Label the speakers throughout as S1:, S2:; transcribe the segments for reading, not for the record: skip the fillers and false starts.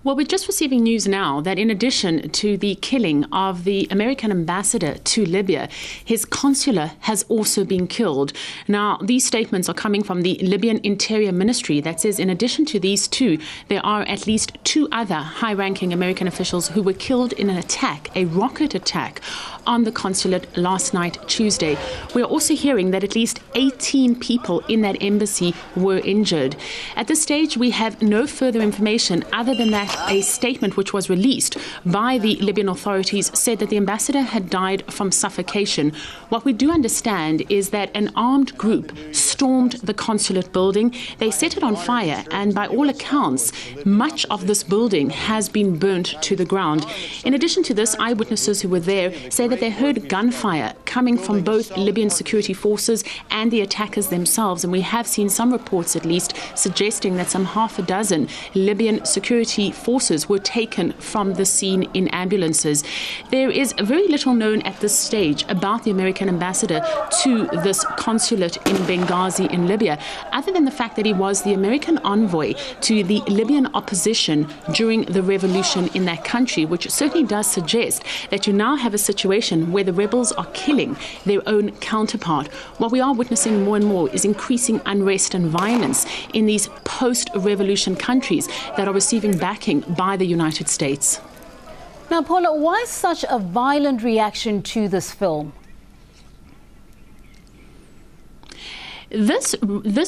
S1: Well, we're just receiving news now that in addition to the killing of the American ambassador to Libya, his consular has also been killed. Now, these statements are coming from the Libyan Interior Ministry that says in addition to these two, there are at least two other high-ranking American officials who were killed in an attack, a rocket attack, on the consulate last night, Tuesday. We're also hearing that at least 18 people in that embassy were injured. At this stage, we have no further information other than that a statement which was released by the Libyan authorities said that the ambassador had died from suffocation. What we do understand is that an armed group stormed the consulate building. They set it on fire, and by all accounts, much of this building has been burnt to the ground. In addition to this, eyewitnesses who were there say that they heard gunfire coming from both Libyan security forces and the attackers themselves, and we have seen some reports at least suggesting that some half a dozen Libyan security forces were taken from the scene in ambulances. There is very little known at this stage about the American ambassador to this consulate in Benghazi in Libya, other than the fact that he was the American envoy to the Libyan opposition during the revolution in that country, which certainly does suggest that you now have a situation where the rebels are killing their own counterpart. What we are witnessing more and more is increasing unrest and violence in these post-revolution countries that are receiving backing by the United States.
S2: Now, Paula, why such a violent reaction to this film?
S1: This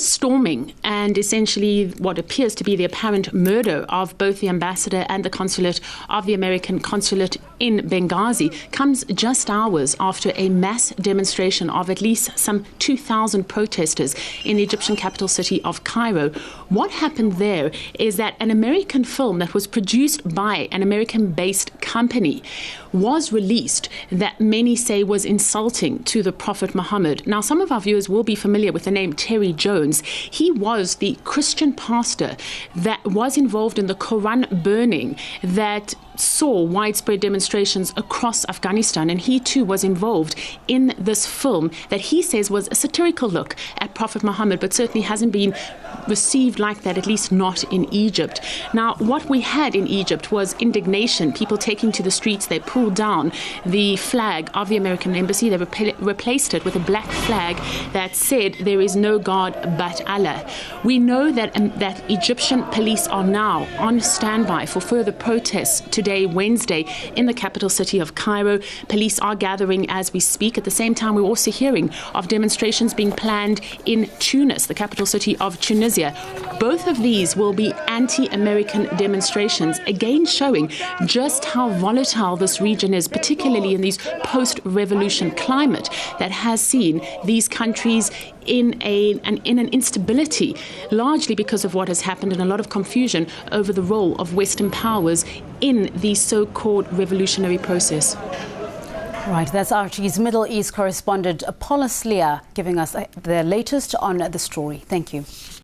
S1: storming and essentially what appears to be the apparent murder of both the ambassador and the consulate of the American consulate in Benghazi comes just hours after a mass demonstration of at least some 2,000 protesters in the Egyptian capital city of Cairo. What happened there is that an American film that was produced by an American-based company was released that many say was insulting to the Prophet Muhammad. Now, some of our viewers will be familiar with the name Terry Jones. He was the Christian pastor that was involved in the Quran burning that saw widespread demonstrations across Afghanistan, and he too was involved in this film that he says was a satirical look at Prophet Muhammad, but certainly hasn't been received like that, at least not in Egypt. Now, what we had in Egypt was indignation, people taking to the streets. They pulled down the flag of the American embassy. They replaced it with a black flag that said there is no God but Allah. We know that Egyptian police are now on standby for further protests today, Wednesday, in the capital city of Cairo. Police are gathering as we speak. At the same time, we're also hearing of demonstrations being planned in Tunis, the capital city of Tunisia. Both of these will be anti-American demonstrations, again showing just how volatile this region is, particularly in these post-revolution climate that has seen these countries in an instability, largely because of what has happened and a lot of confusion over the role of Western powers in the so-called revolutionary process.
S2: Right, that's RT's Middle East correspondent Paula Slier giving us the latest on the story. Thank you.